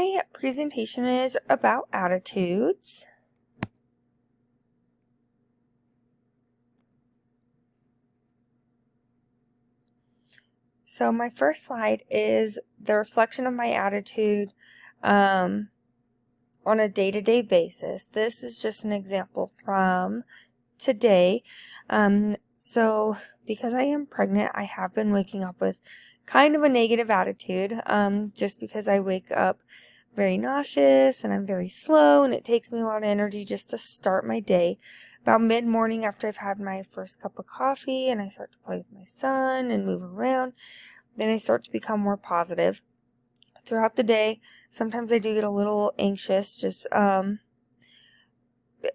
my presentation is about attitudes. So my first slide is the reflection of my attitude on a day-to-day basis. This is just an example from today. So because I am pregnant, I have been waking up with kind of a negative attitude, just because I wake up very nauseous and I'm very slow and it takes me a lot of energy just to start my day. About mid-morning, after I've had my first cup of coffee and I start to play with my son and move around, then I start to become more positive. Throughout the day, sometimes I do get a little anxious, just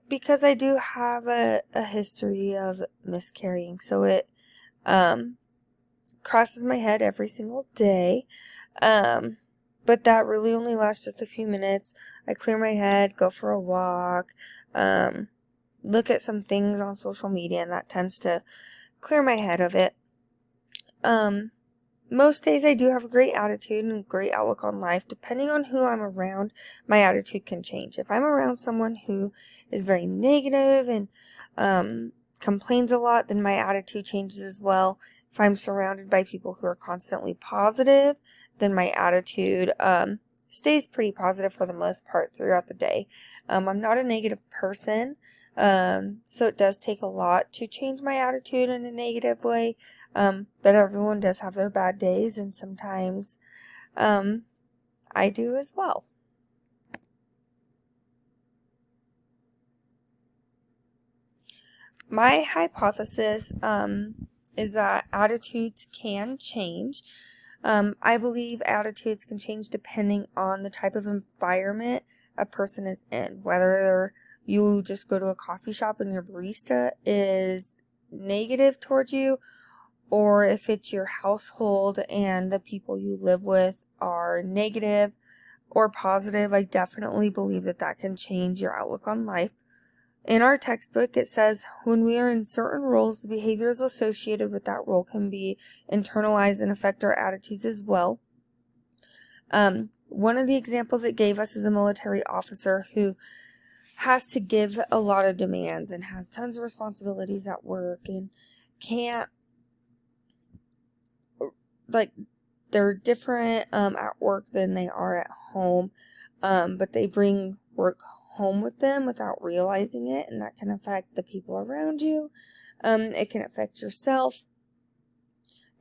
because I do have a history of miscarrying, so it crosses my head every single day. But that really only lasts just a few minutes. I clear my head, go for a walk, look at some things on social media, and that tends to clear my head of it. Most days I do have a great attitude and a great outlook on life. Depending on who I'm around, my attitude can change. If I'm around someone who is very negative and complains a lot, then my attitude changes as well. If I'm surrounded by people who are constantly positive, then my attitude stays pretty positive for the most part throughout the day. I'm not a negative person, so it does take a lot to change my attitude in a negative way. But everyone does have their bad days, and sometimes I do as well. My hypothesis is that attitudes can change. I believe attitudes can change depending on the type of environment a person is in. Whether you just go to a coffee shop and your barista is negative towards you, or if it's your household and the people you live with are negative or positive. I definitely believe that that can change your outlook on life. In our textbook, it says, when we are in certain roles, the behaviors associated with that role can be internalized and affect our attitudes as well. One of the examples it gave us is a military officer who has to give a lot of demands and has tons of responsibilities at work and can't, they're different at work than they are at home, but they bring work home with them without realizing it, and that can affect the people around you. It can affect yourself,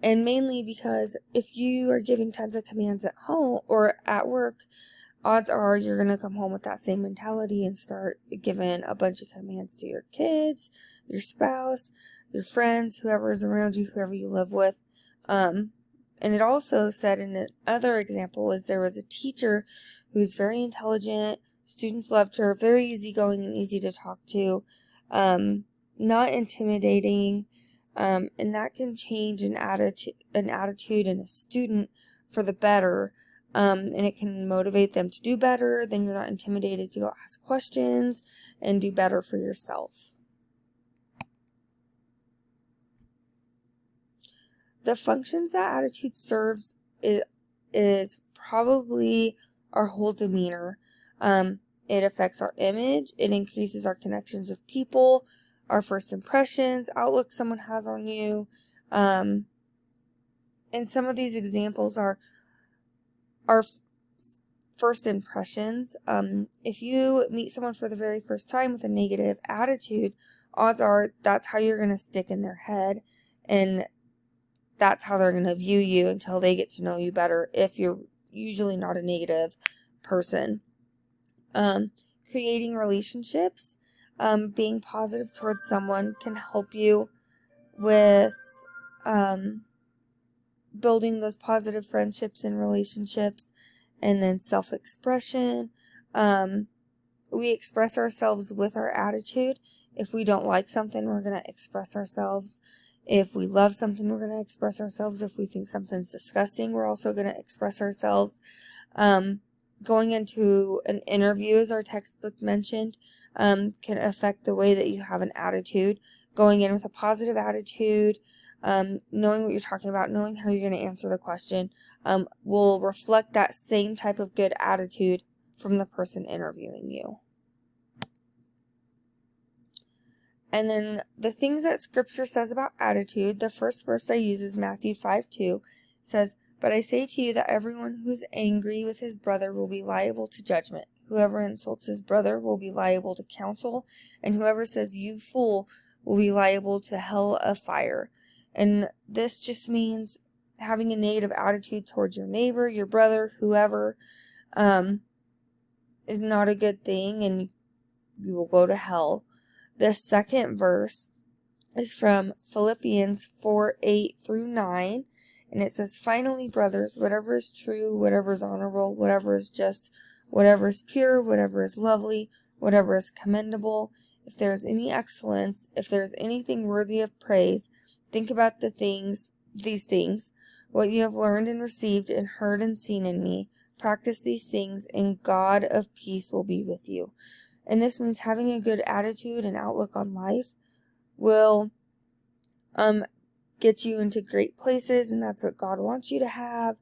and mainly because if you are giving tons of commands at home or at work, odds are you're going to come home with that same mentality and start giving a bunch of commands to your kids, your spouse, your friends, whoever is around you, whoever you live with. And it also said in another example is there was a teacher who was very intelligent. Students loved her, very easygoing and easy to talk to, not intimidating, and that can change an attitude in a student for the better, and it can motivate them to do better. Then you're not intimidated to go ask questions and do better for yourself. The functions that attitude serves is probably our whole demeanor. It affects our image. It increases our connections with people, our first impressions, outlook someone has on you. And some of these examples are our first impressions. If you meet someone for the very first time with a negative attitude, odds are that's how you're going to stick in their head, and that's how they're going to view you until they get to know you better if you're usually not a negative person. Creating relationships, being positive towards someone can help you with building those positive friendships and relationships. And then self-expression. We express ourselves with our attitude. If we don't like something, we're going to express ourselves. If we love something, we're going to express ourselves. If we think something's disgusting, we're also going to express ourselves. Going into an interview, as our textbook mentioned, can affect the way that you have an attitude. Going in with a positive attitude knowing what you're talking about, knowing how you're going to answer the question, will reflect that same type of good attitude from the person interviewing you. And then the things that Scripture says about attitude, the first verse I use is Matthew 5:2. It says, "But I say to you that everyone who is angry with his brother will be liable to judgment. Whoever insults his brother will be liable to council, and whoever says, 'You fool,' will be liable to hell of fire." And this just means having a negative attitude towards your neighbor, your brother, whoever, is not a good thing, and you will go to hell. The second verse is from Philippians 4:8-9, and it says, "Finally, brothers, whatever is true, whatever is honorable, whatever is just, whatever is pure, whatever is lovely, whatever is commendable, if there is any excellence, if there is anything worthy of praise, think about these things, what you have learned and received and heard and seen in me. Practice these things, and God of peace will be with you." And this means having a good attitude and outlook on life will get you into great places, and that's what God wants you to have.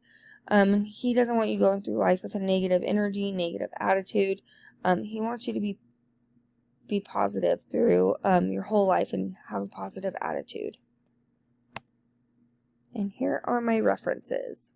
He doesn't want you going through life with a negative energy, negative attitude. He wants you to be positive through your whole life and have a positive attitude. And here are my references.